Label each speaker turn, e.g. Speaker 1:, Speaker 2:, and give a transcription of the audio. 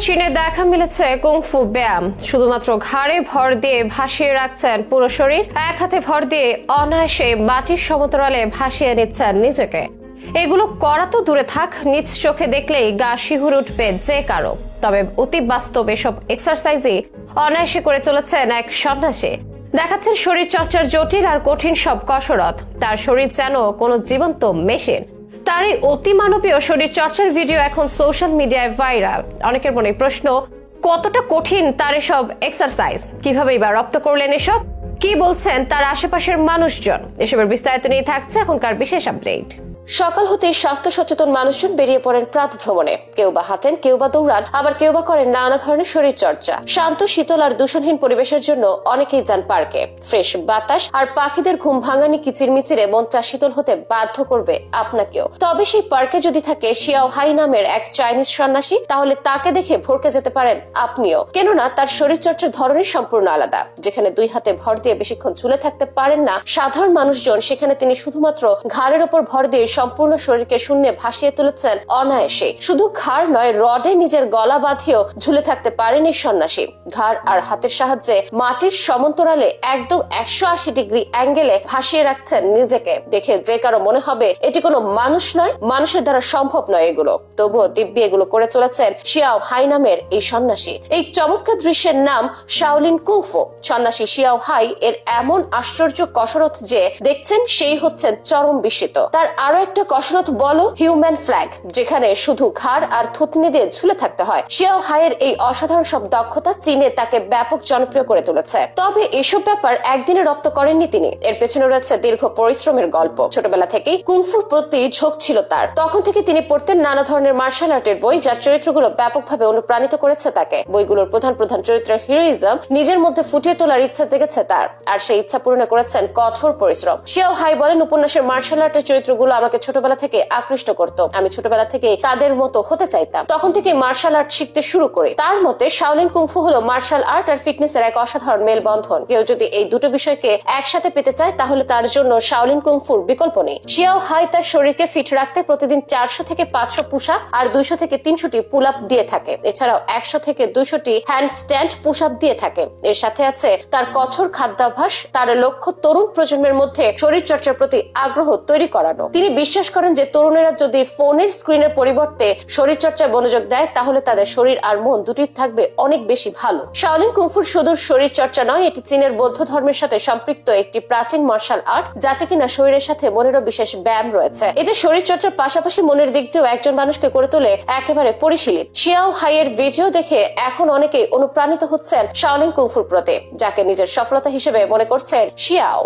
Speaker 1: চীনে দেখা মিলেছে কুংফু ব্যায়াম। শুধুমাত্র ঘাড়ে ভর দিয়ে ভাসিয়ে রাখছেন পুরো শরীর, এক হাতে ভর দিয়ে অনায়াসে মাটির সমতলে ভাসিয়ে নিচ্ছেন নিজেকে। এগুলো করা তো দূরে থাক, নিজ চোখে দেখলেই গা শিহরে উঠবে যে কারো। তবে অতি বাস্তব এসব এক্সারসাইজই অনায়াসে করে চলেছেন এক সন্ন্যাসী। দেখাচ্ছেন শরীর চর্চার জটিল আর কঠিন সব কসরত। তার শরীর যেন কোনো জীবন্ত মেশিন। তার এই অতি মানবীয় শরীর চর্চার ভিডিও এখন সোশ্যাল মিডিয়ায় ভাইরাল। অনেকের মনে প্রশ্ন, কতটা কঠিন তার এসব এক্সারসাইজ, কিভাবেই বা রপ্ত করলেন এসব, কি বলছেন তার আশেপাশের মানুষজন? এসবের বিস্তারিত নিয়ে থাকছে এখনকার বিশেষ আপডেট। সকাল হতেই স্বাস্থ্য সচেতন মানুষজন বেরিয়ে পড়েন প্রাত ভ্রমণে। কেউ বা হাঁটেন, কেউ বা দৌড়ান, আবার কেউ বা করেন নানা ধরনের শরীর চর্চা। শান্ত, শীতল আর দূষণহীন পরিবেশের জন্য অনেকেই যান পার্কে। ফ্রেশ বাতাস আর পাখিদের ঘুম ভাঙানি কিচিরমিচিরে মনটা শীতল হতে বাধ্য করবে আপনাকেও। তবে সেই পার্কে যদি থাকে শিয়াও হাই নামের এক চাইনিজ সন্ন্যাসী, তাহলে তাকে দেখে ভরকে যেতে পারেন আপনিও। কেননা তার শরীর চর্চার ধরনের সম্পূর্ণ আলাদা। যেখানে দুই হাতে ভর দিয়ে বেশিক্ষণ ঝুলে থাকতে পারেন না সাধারণ মানুষজন, সেখানে তিনি শুধুমাত্র ঘাড়ের ওপর ভর দিয়ে সম্পূর্ণ শরীরকে শূন্যে ভাসিয়ে তুলেছেন অনায়াসে। শুধু ঘাড় নয়, রডে নিজের গলা বাঁধিয়েও ঝুলে থাকতে পারেন এই সন্ন্যাসী। ঘাড় আর হাতের সাহায্যে মাটির সমান্তরালে একদম 180 ডিগ্রি অ্যাঙ্গেলে ভাসিয়ে রাখছেন নিজেকে। দেখে যে কারো মনে হবে এটি কোনো মানুষ নয়, মানুষের দ্বারা সম্ভব নয় এগুলো। তবুও দিব্যি এগুলো করে চলেছেন শিয়াও হাই নামের এই সন্ন্যাসী। এই চমৎকার দৃশ্যের নাম শাওলিন কুংফু। সন্ন্যাসী শিয়াও হাই এর এমন আশ্চর্য কসরত যে দেখছেন সেই হচ্ছেন চরম বিস্মিত। তার আরো একটা কসরত বলো হিউম্যান ফ্ল্যাগ, যেখানে শুধু ঘাড় আর থুতনি দিয়ে ঝুলে থাকতে হয়। শিয়াও হাইয়ের এই অসাধারণ সব দক্ষতা চীনে তাকে ব্যাপক জনপ্রিয় করে তুলেছে। তবে এসব ব্যাপার একদিনে রপ্ত করেননি তিনি। এর পেছনে রয়েছে দীর্ঘ পরিশ্রমের গল্প। ছোটবেলা থেকেই কুংফুর প্রতি ঝোঁক ছিল তার। তখন থেকে তিনি পড়তেন নানা ধরনের মার্শাল আর্টের বই, যার চরিত্রগুলো ব্যাপকভাবে অনুপ্রাণিত করেছে তাকে। বইগুলোর প্রধান প্রধান চরিত্রের হিরোইজম নিজের মধ্যে ফুটিয়ে তোলার ইচ্ছা জেগেছে তার, আর সেই ইচ্ছা পূরণে করেছেন কঠোর পরিশ্রম। শিয়াও হাই বলেন, উপন্যাসের মার্শাল আর্টের চরিত্রগুলো আমাকে ছোটবেলা থেকে আকৃষ্ট করত। আমি ছোটবেলা থেকে তাদের মতো হতে চাইতাম। তখন থেকে মার্শাল আর্ট শিখতে শুরু করি। তার মতে শাওলিন কুংফু হলো মার্শাল আর্ট আর ফিটনেসের এক অসাধারণ মেলবন্ধন। কেউ যদি এই দুটো বিষয়কে একসাথে পেতে চায় তাহলে তার জন্য শাওলিন কুংফুর বিকল্প নেই। শিয়াও হাই তার শরীরকে ফিট রাখতে প্রতিদিন 400 থেকে 500 পুশ আপ আর 200 থেকে 300টি পুল আপ দিয়ে থাকে। এছাড়াও 100 থেকে 200টি হ্যান্ড স্ট্যান্ড পুশ আপ দিয়ে থাকে। এর সাথে আছে তার কঠোর খাদ্যাভ্যাস। তার লক্ষ্য তরুণ প্রজন্মের মধ্যে শরীর চর্চার প্রতি আগ্রহ তৈরি করানো। তিনি বিশ্বাস করেন যে তরুণেরা যদি ফোনের স্ক্রিনের পরিবর্তে শরীর চর্চায় মনোযোগ দেয় তাহলে তাদের শরীর আর মন দুটি থাকবে অনেক বেশি ভালো। শাওলিন কুংফুর শুধু শরীর চর্চা নয়, এটি চীনের বৌদ্ধ ধর্মের সাথে সম্পৃক্ত একটি প্রাচীন মার্শাল আর্ট, যাতে কিনা শরীরের সাথে মনেরও বিশেষ ব্যায়াম রয়েছে। এতে শরীর চর্চার পাশাপাশি মনের দিক দিয়েও একজন মানুষকে করে তোলে একেবারে পরিশীলিত। শিয়াও হাইয়ের ভিডিও দেখে এখন অনেকেই অনুপ্রাণিত হচ্ছেন শাওলিন কুংফুর প্রতি, যাকে নিজের সফলতা হিসেবে মনে করছেন শিয়াও।